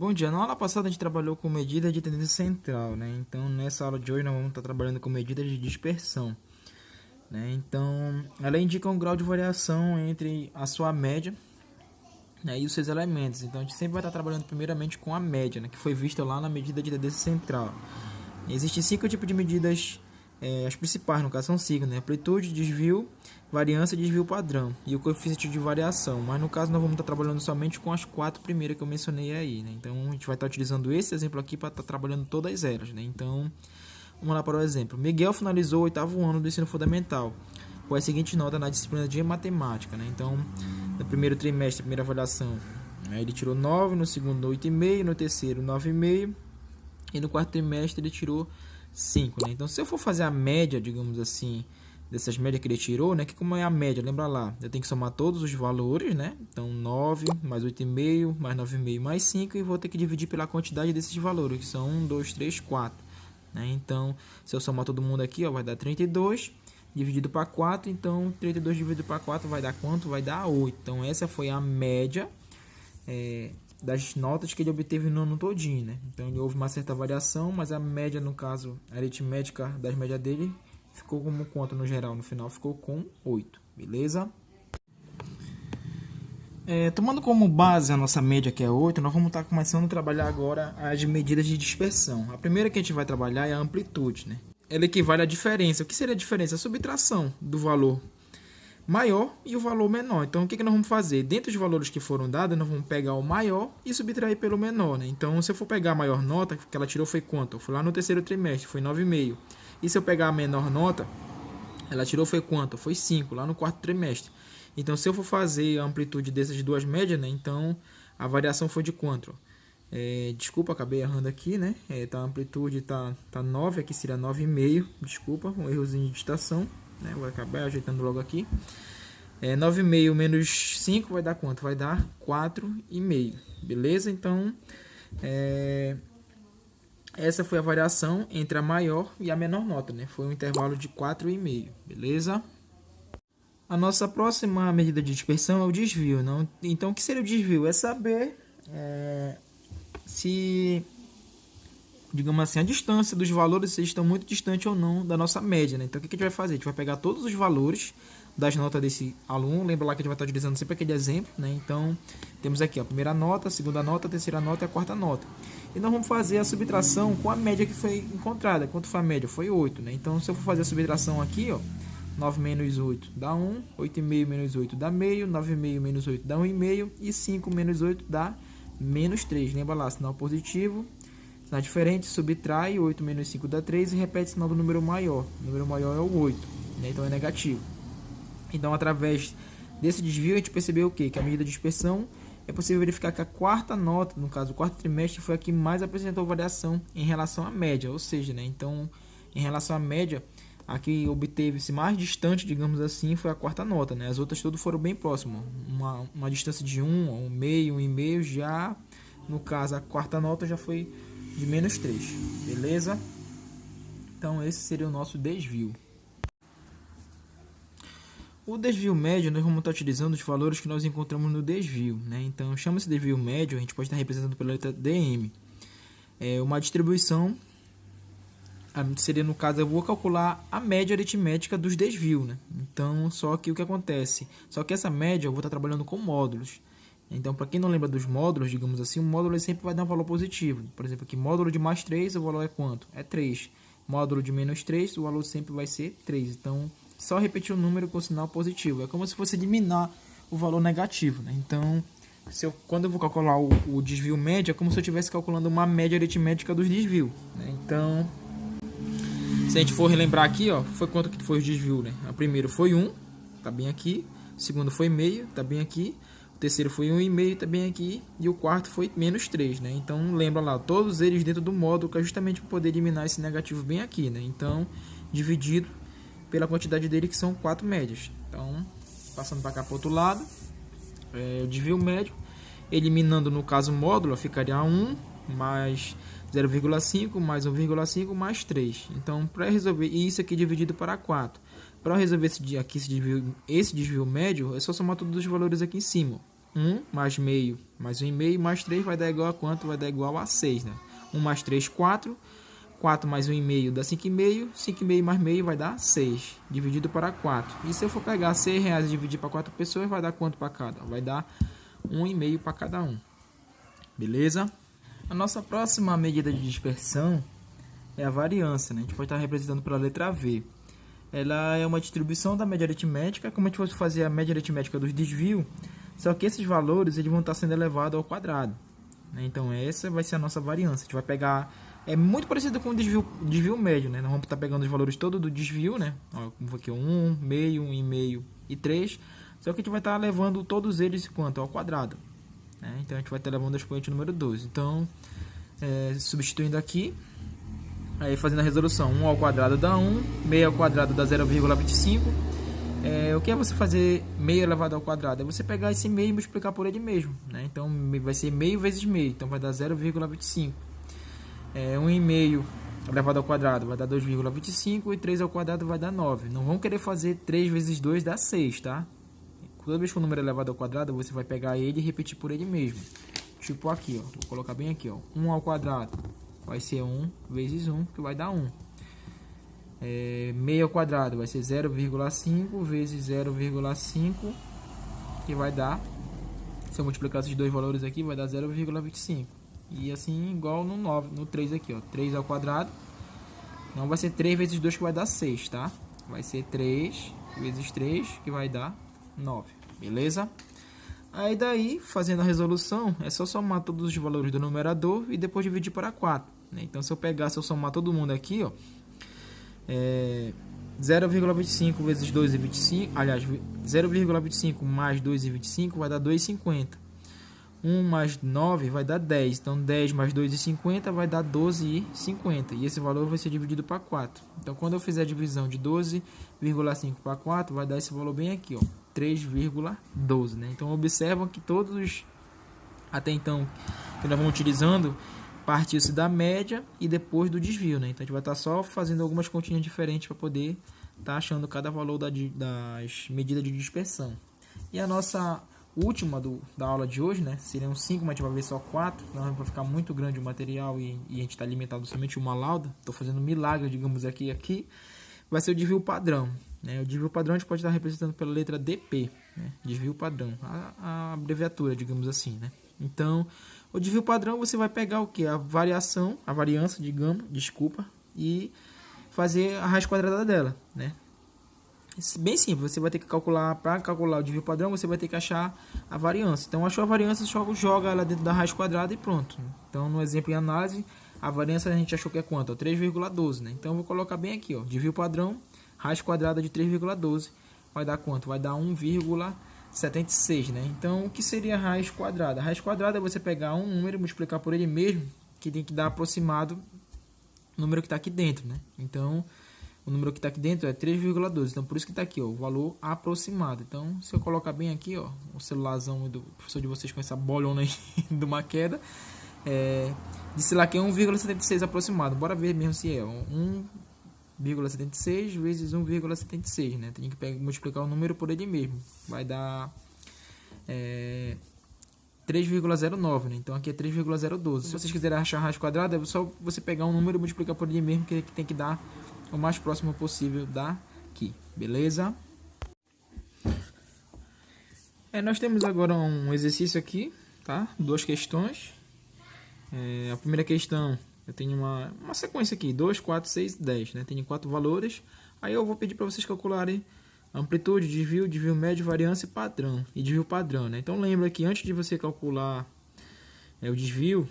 Bom dia, na aula passada a gente trabalhou com medida de tendência central, né? Então, nessa aula de hoje nós vamos estar trabalhando com medida de dispersão, né? Então, ela indica um grau de variação entre a sua média, né, e os seus elementos. Então, a gente sempre vai estar trabalhando primeiramente com a média, né, que foi vista lá na medida de tendência central. Existem 5 tipos de medidas, as principais, no caso, são 5, né? Amplitude, desvio, variância e desvio padrão. E o coeficiente de variação. Mas, no caso, nós vamos estar trabalhando somente com as 4 primeiras que eu mencionei aí, né? Então, a gente vai estar utilizando esse exemplo aqui para estar trabalhando todas elas, né? Então, vamos lá para o exemplo. Miguel finalizou o 8º ano do ensino fundamental com as seguintes notas na disciplina de matemática, né? Então, no primeiro trimestre, primeira avaliação, ele tirou 9, no segundo 8,5, no terceiro 9,5 e no quarto trimestre ele tirou 5, né? Então, se eu for fazer a média, digamos assim, dessas médias que ele tirou, né? Que como é a média, lembra lá, eu tenho que somar todos os valores, né? Então, 9 mais 8,5 mais 9,5 mais 5 e vou ter que dividir pela quantidade desses valores, que são 1, 2, 3, 4, né? Então, se eu somar todo mundo aqui, ó, vai dar 32 dividido para 4, então 32 dividido para 4 vai dar quanto? Vai dar 8. Então, essa foi a média das notas que ele obteve no ano todinho, né? Então, houve uma certa variação, mas a média, no caso, a aritmética das médias dele ficou como quanto no geral? No final ficou com 8, beleza? Tomando como base a nossa média, que é 8, nós vamos estar começando a trabalhar agora as medidas de dispersão. A primeira que a gente vai trabalhar é a amplitude, né? Ela equivale à diferença. O que seria a diferença? A subtração do valor maior e o valor menor. Então, o que nós vamos fazer? Dentro dos valores que foram dados, nós vamos pegar o maior e subtrair pelo menor, né? Então, se eu for pegar a maior nota, que ela tirou foi quanto? Foi lá no terceiro trimestre, foi 9,5. E se eu pegar a menor nota, ela tirou foi quanto? Foi 5, lá no quarto trimestre. Então, se eu for fazer a amplitude dessas duas médias, né? Então, a variação foi de quanto? Desculpa, acabei errando aqui, né? A amplitude tá 9, aqui seria 9,5. Desculpa, um errozinho de digitação, né? Vou acabar ajeitando logo aqui. 9,5 menos 5 vai dar quanto? Vai dar 4,5, beleza? Então, essa foi a variação entre a maior e a menor nota, né? Foi um intervalo de 4,5, beleza? A nossa próxima medida de dispersão é o desvio, não? Então, o que seria o desvio? É saber se, digamos assim, a distância dos valores se estão muito distante ou não da nossa média, né? Então, o que a gente vai fazer? A gente vai pegar todos os valores das notas desse aluno. Lembra lá que a gente vai estar utilizando sempre aquele exemplo, né? Então, temos aqui a primeira nota, a segunda nota, a terceira nota e a quarta nota. E nós vamos fazer a subtração com a média que foi encontrada. Quanto foi a média? Foi 8, né? Então, se eu for fazer a subtração aqui, ó, 9 menos 8 dá 1, 8,5 menos 8 dá meio, 9,5 menos 8 dá 1,5 e 5 menos 8 dá menos 3. Lembra lá, sinal positivo, sinal diferente, subtrai, 8 menos 5 dá 3 e repete o sinal do número maior. O número maior é o 8, né? Então é negativo. Então, através desse desvio, a gente percebeu o quê? Que a medida de dispersão é possível verificar que a quarta nota, no caso o quarto trimestre, foi a que mais apresentou variação em relação à média, ou seja, né? Então, em relação à média, a que obteve-se mais distante, digamos assim, foi a quarta nota, né? As outras todas foram bem próximas, uma distância de 1, 1,5, 1,5, já no caso a quarta nota já foi de menos 3, beleza? Então esse seria o nosso desvio. O desvio médio, nós vamos estar utilizando os valores que nós encontramos no desvio, né? Então chama esse desvio médio, a gente pode estar representando pela letra DM. Uma distribuição seria, no caso, eu vou calcular a média aritmética dos desvios, né? Então, só que o que acontece? Só que essa média eu vou estar trabalhando com módulos. Então, para quem não lembra dos módulos, digamos assim, o módulo sempre vai dar um valor positivo. Por exemplo, aqui, módulo de mais 3, o valor é quanto? É 3. Módulo de menos 3, o valor sempre vai ser 3. Então, só repetir o número com sinal positivo. É como se fosse eliminar o valor negativo, né? Então, quando eu vou calcular o desvio médio, é como se eu estivesse calculando uma média aritmética dos desvios, né? Então, se a gente for relembrar aqui, ó, foi quanto que foi o desvio, né? O primeiro foi 1, tá bem aqui. O segundo foi meio, tá bem aqui. O terceiro foi 1,5, tá bem aqui. E o quarto foi menos 3, né? Então, lembra lá, todos eles dentro do módulo, que é justamente para poder eliminar esse negativo bem aqui, né? Então, dividido pela quantidade dele, que são 4 médias. Então, passando para cá para o outro lado, o desvio médio, eliminando, no caso, o módulo, ficaria 1 mais 0,5 mais 1,5 mais 3. Então, para resolver isso aqui dividido para 4. Para resolver esse desvio médio, é só somar todos os valores aqui em cima. 1 mais meio mais 1,5 mais 3 vai dar igual a quanto? Vai dar igual a 6, né? 1 mais 3, 4. 4 mais 1,5 dá 5,5. 5,5 mais meio vai dar 6, dividido para 4. E se eu for pegar R$6 e dividir para 4 pessoas, vai dar quanto para cada? Vai dar 1,5 para cada um. Beleza? A nossa próxima medida de dispersão é a variância, né? A gente pode estar representando pela letra V. Ela é uma distribuição da média aritmética, como a gente fosse fazer a média aritmética dos desvios, só que esses valores eles vão estar sendo elevados ao quadrado, né? Então essa vai ser a nossa variância. A gente vai pegar, é muito parecido com o desvio médio, né? Nós vamos estar pegando os valores todos do desvio, né? Ó, como aqui 1, meio, 1,5 e 3, só que a gente vai estar levando todos eles quanto? Ao quadrado, né? Então a gente vai estar levando o expoente número 12. Então, substituindo aqui, aí fazendo a resolução, 1 ao quadrado dá 1, meio ao quadrado dá 0,25. O que é você fazer meio elevado ao quadrado? É você pegar esse meio e multiplicar por ele mesmo, né? Então vai ser meio vezes meio, então vai dar 0,25. 1,5 elevado ao quadrado vai dar 2,25 e 3 ao quadrado vai dar 9. Não vamos querer fazer 3 vezes 2 dá 6, tá? Toda vez que o número é elevado ao quadrado, você vai pegar ele e repetir por ele mesmo. Tipo aqui, ó, vou colocar bem aqui, ó. 1 ao quadrado vai ser 1 vezes 1, que vai dar 1. Meio ao quadrado vai ser 0,5 vezes 0,5, que vai dar, se eu multiplicar esses dois valores aqui, vai dar 0,25. E assim, igual no 9, no 3 aqui, ó. 3 ao quadrado, não vai ser 3 vezes 2, que vai dar 6, tá? Vai ser 3 vezes 3, que vai dar 9, beleza? Aí daí, fazendo a resolução, é só somar todos os valores do numerador e depois dividir para 4, né? Então, se eu somar todo mundo aqui, ó, 0,25 vezes 2,25, aliás, 0,25 mais 2,25 vai dar 2,50. 1 mais 9 vai dar 10, então 10 mais 2,50 vai dar 12,50, e esse valor vai ser dividido para 4. Então, quando eu fizer a divisão de 12,5 para 4, vai dar esse valor bem aqui, ó, 3,12, né? Então, observam que todos, até então, que nós vamos utilizando, partiu-se da média e depois do desvio, né? Então, a gente vai estar só fazendo algumas continhas diferentes para poder estar achando cada valor das medidas de dispersão. E a nossa última da aula de hoje, né? Seriam 5, mas a gente vai ver só 4, senão vai ficar muito grande o material e a gente está limitado somente uma lauda. Estou fazendo um milagre, digamos, aqui. Vai ser o desvio padrão, né? O desvio padrão a gente pode estar representando pela letra DP, né? Desvio padrão, a abreviatura, digamos assim, né? Então, o desvio padrão você vai pegar o que? A variância, digamos, e fazer a raiz quadrada dela, né? Bem simples, você vai ter que calcular, para calcular o desvio padrão, você vai ter que achar a variância. Então, achou a variância, joga ela dentro da raiz quadrada e pronto. Então, no exemplo em análise, a variância a gente achou que é quanto? 3,12, né? Então, eu vou colocar bem aqui, ó, desvio padrão, raiz quadrada de 3,12, vai dar quanto? Vai dar 1,76, né? Então, o que seria a raiz quadrada? A raiz quadrada é você pegar um número e multiplicar por ele mesmo, que tem que dar aproximado o número que está aqui dentro, né? Então, o número que está aqui dentro é 3,12. Então, por isso que está aqui, ó, o valor aproximado. Então, se eu colocar bem aqui, ó, o celularzão do professor de vocês com essa bolona aí de uma queda, disse lá que é 1,76 aproximado. Bora ver mesmo se é 1,76 vezes 1,76, né? Tem que multiplicar o número por ele mesmo. Vai dar 3,09, né? Então, aqui é 3,012. Se vocês quiserem achar a raiz quadrada, é só você pegar um número e multiplicar por ele mesmo, que tem que dar o mais próximo possível daqui, beleza? Nós temos agora um exercício aqui, tá? 2 questões. A primeira questão, eu tenho uma sequência aqui, 2, 4, 6, 10, né? Tem 4 valores. Aí eu vou pedir para vocês calcularem amplitude, desvio médio, variância e padrão. E desvio padrão, né? Então lembra que antes de você calcular o desvio,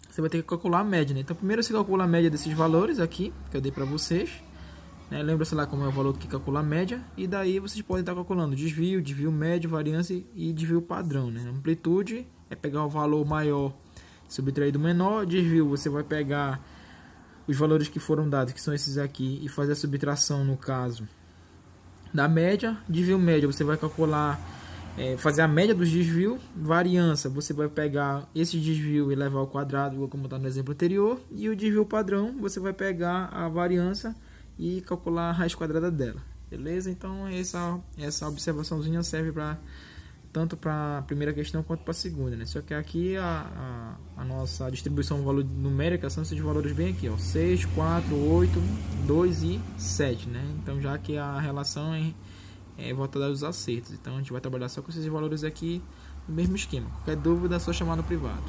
você vai ter que calcular a média, né? Então, primeiro você calcula a média desses valores aqui, que eu dei para vocês, né? Lembra-se lá como é o valor que calcula a média. E daí vocês podem estar calculando desvio médio, variância e desvio padrão, né? Amplitude é pegar o valor maior subtrair do menor. Desvio, você vai pegar os valores que foram dados, que são esses aqui, e fazer a subtração, no caso, da média. Desvio médio, você vai calcular... fazer a média dos desvios. Variância, você vai pegar esse desvio e levar ao quadrado, como está no exemplo anterior. E o desvio padrão, você vai pegar a variância e calcular a raiz quadrada dela, beleza? Então essa observaçãozinha serve para tanto para a primeira questão quanto para a segunda, né? Só que aqui a nossa distribuição valor numérica são esses valores bem aqui, ó, 6, 4, 8, 2 e 7, né? Então já que a relação é voltada aos acertos, então a gente vai trabalhar só com esses valores aqui no mesmo esquema. Qualquer dúvida é só chamar no privado.